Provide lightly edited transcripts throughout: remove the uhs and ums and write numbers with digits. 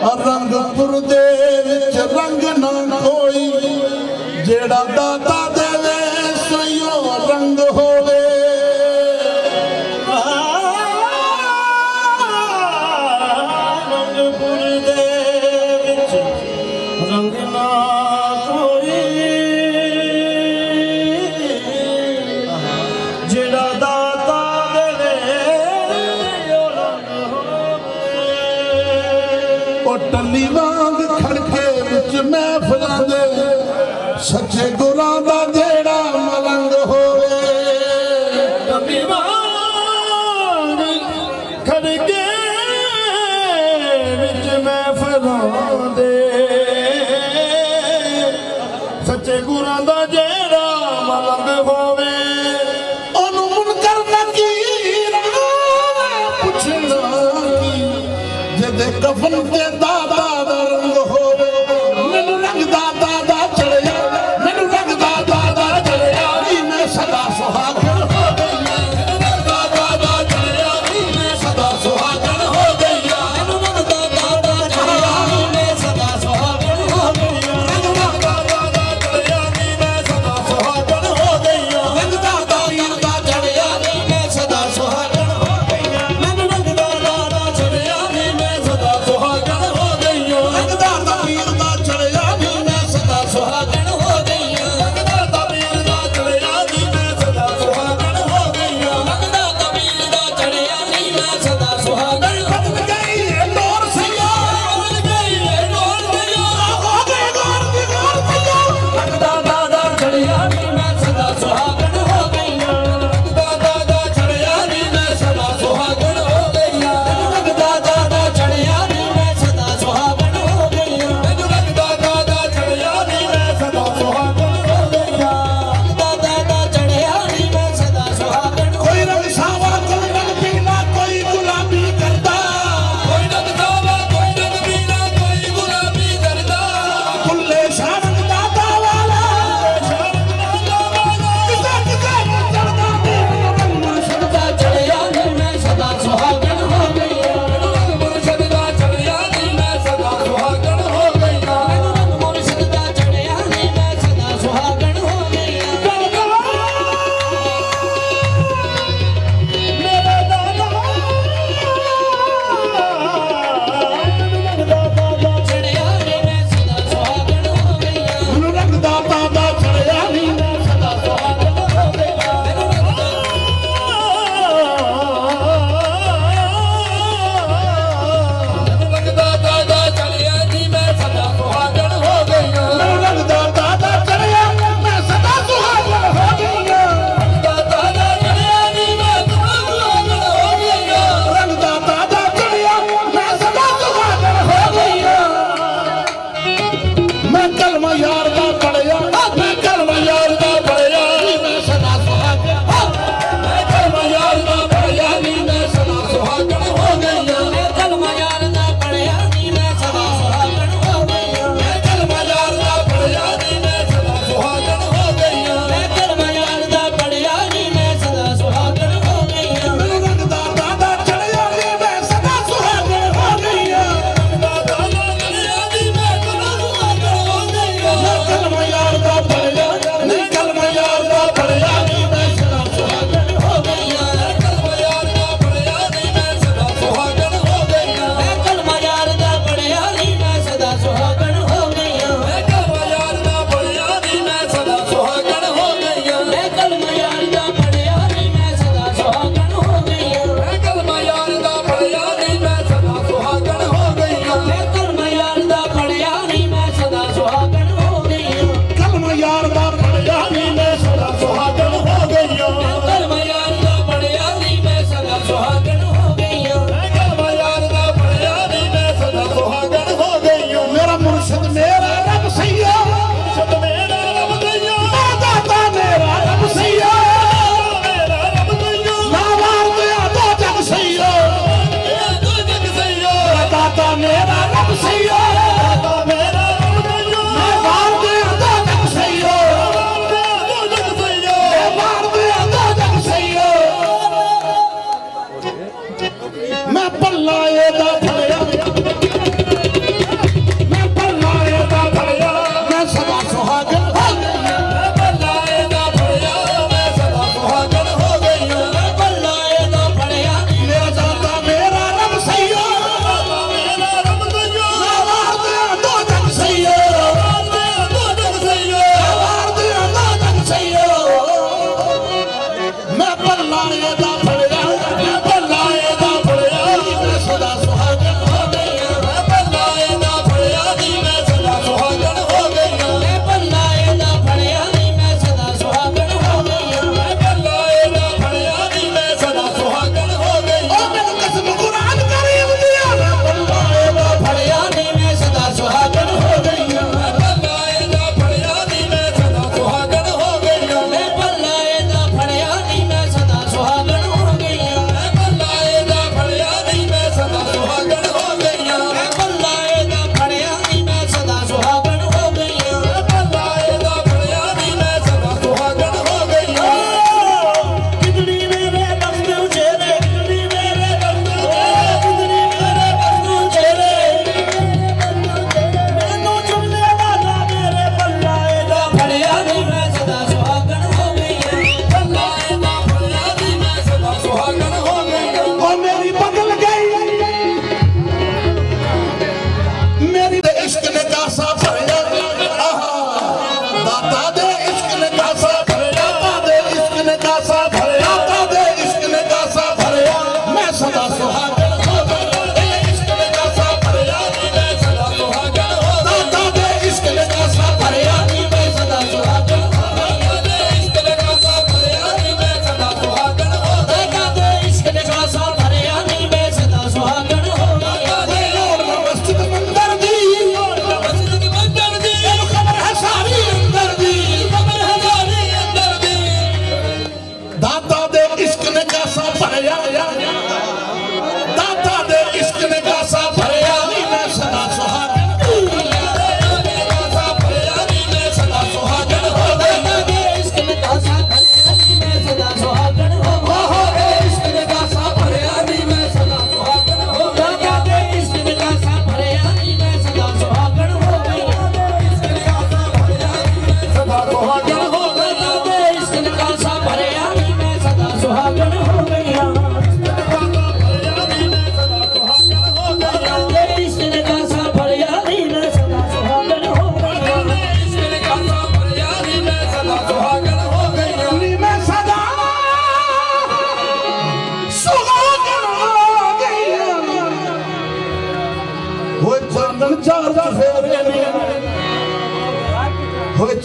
रंगपुर दे विच रंग ना कोई जेड़ा दाता देवे सोइयो रंग होवे। रंगपुर दे विच रंग ना कोई जेड़ा दाता देवे रंग होवे। ओ टल्ली वांग खड़के विच महफिलां दे सच्चे गुरां दा जेड़ा मलंग होवे। टल्ली वांग खड़के विच महफिलां दे सच्चे गुरां दा जेड़ा मलंग होवे। ओनू मुनकर नकीर पुछना की जेदे कफन ते दादा दा रंग होवे। मैनू रंग दादा दा चढ़िया मैनू रंग दादा दा चढ़िया मैं सदा सुहागन हो गई। रंग दादा दा चढ़िया मैं सदा सुहागन हो गई। रंग दादा दा चढ़िया मैं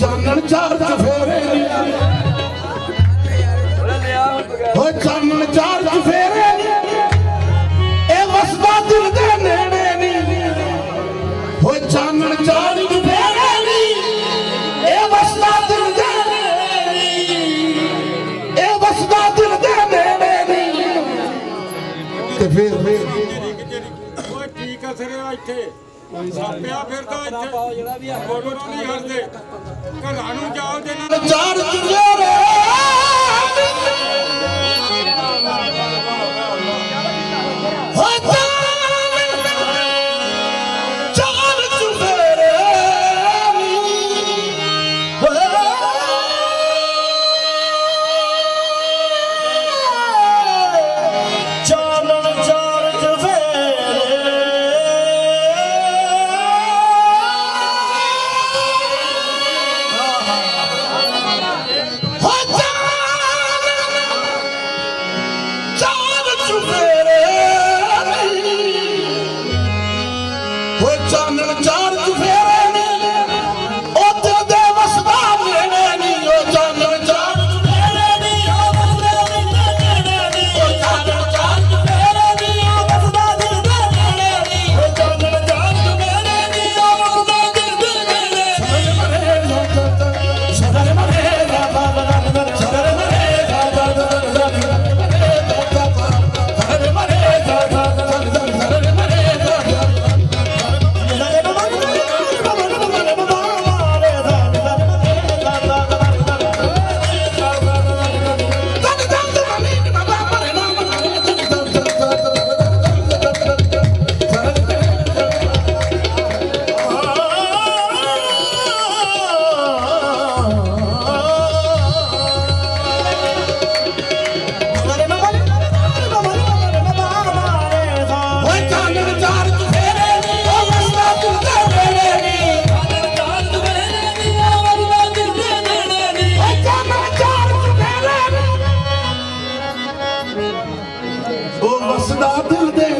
चानन चार चफेरे हो चानन चार चफेरे ए वसदा दिल दे नेड़े नी हो चानन चार चफेरे नी ए वसदा दिल दे ए वसदा दिल दे नेड़े नी ते फिर ओए ठीक है सरे इत्थे सापिया फिरदा इत्थे कोरोना नहीं हटदे घरां नूं जाओ दे चार चफेरे हो चार चफेरे चानन चार चफेरे हो ਉਹ ਵਸਦਾ ਦਿਲ ਦੇ